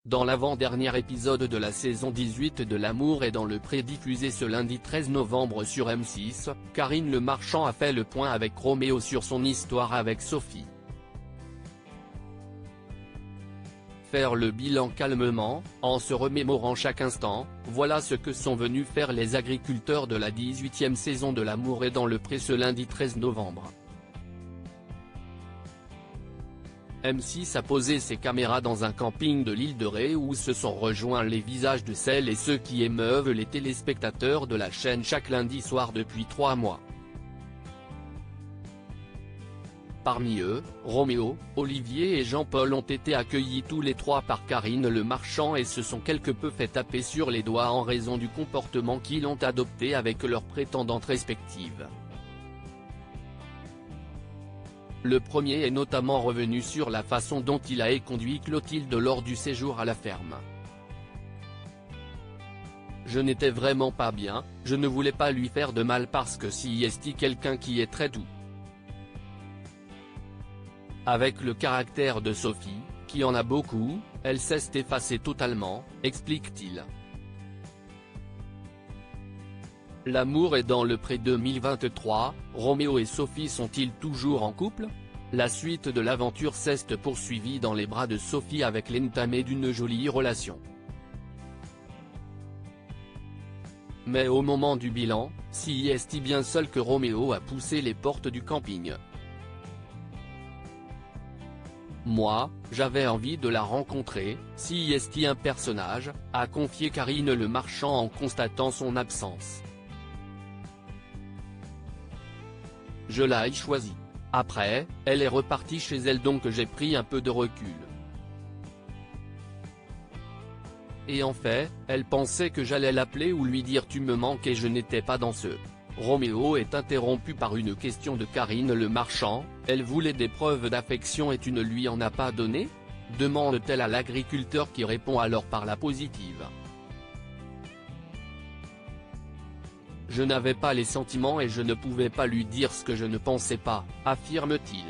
Dans l'avant-dernier épisode de la saison 18 de L'amour est dans le pré diffusé ce lundi 13 novembre sur M6, Karine Le Marchand a fait le point avec Roméo sur son histoire avec Sophie. Faire le bilan calmement, en se remémorant chaque instant, voilà ce que sont venus faire les agriculteurs de la 18e saison de L'amour est dans le pré ce lundi 13 novembre. M6 a posé ses caméras dans un camping de l'île de Ré où se sont rejoints les visages de celles et ceux qui émeuvent les téléspectateurs de la chaîne chaque lundi soir depuis 3 mois. Parmi eux, Roméo, Olivier et Jean-Paul ont été accueillis tous les trois par Karine Le Marchand et se sont quelque peu fait taper sur les doigts en raison du comportement qu'ils ont adopté avec leurs prétendantes respectives. Le premier est notamment revenu sur la façon dont il a conduit Clotilde lors du séjour à la ferme. « Je n'étais vraiment pas bien, je ne voulais pas lui faire de mal parce que si est quelqu'un qui est très doux. Avec le caractère de Sophie, qui en a beaucoup, elle s'est effacée totalement », explique-t-il. L'amour est dans le pré 2023, Roméo et Sophie sont-ils toujours en couple? La suite de l'aventure s'est poursuivie dans les bras de Sophie avec l'entamé d'une jolie relation. Mais au moment du bilan, si est bien seul que Roméo a poussé les portes du camping. Moi, j'avais envie de la rencontrer, si est un personnage, a confié Karine Le Marchand en constatant son absence. Je l'ai choisie. Après, elle est repartie chez elle donc j'ai pris un peu de recul. Et en fait, elle pensait que j'allais l'appeler ou lui dire tu me manques et je n'étais pas dans ce. Roméo est interrompu par une question de Karine Le Marchand, elle voulait des preuves d'affection et tu ne lui en as pas donné? Demande-t-elle à l'agriculteur qui répond alors par la positive. Je n'avais pas les sentiments et je ne pouvais pas lui dire ce que je ne pensais pas, affirme-t-il.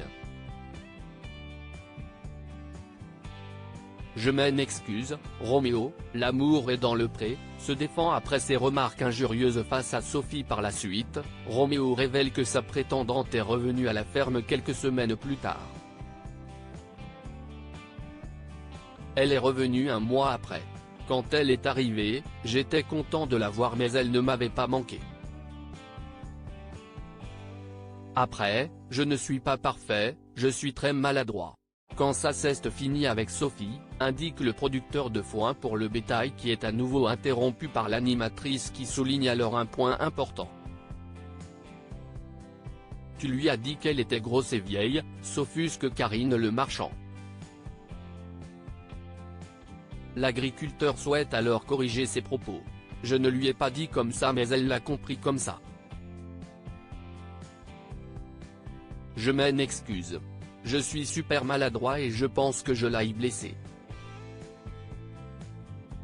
Je m'en excuse, Roméo, l'amour est dans le pré, se défend après ses remarques injurieuses face à Sophie par la suite, Roméo révèle que sa prétendante est revenue à la ferme quelques semaines plus tard. Elle est revenue un mois après. Quand elle est arrivée, j'étais content de la voir mais elle ne m'avait pas manqué. Après, je ne suis pas parfait, je suis très maladroit. Quand ça s'est fini avec Sophie, indique le producteur de foin pour le bétail qui est à nouveau interrompu par l'animatrice qui souligne alors un point important. Tu lui as dit qu'elle était grosse et vieille, s'offusque Karine Le Marchand. L'agriculteur souhaite alors corriger ses propos. Je ne lui ai pas dit comme ça mais elle l'a compris comme ça. Je m'en excuse. Je suis super maladroit et je pense que je l'ai blessé.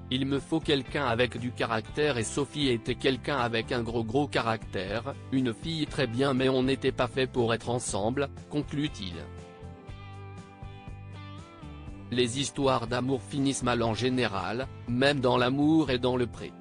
Il me faut quelqu'un avec du caractère et Sophie était quelqu'un avec un gros caractère, une fille très bien mais on n'était pas fait pour être ensemble, conclut-il. Les histoires d'amour finissent mal en général, même dans L'amour est dans le pré.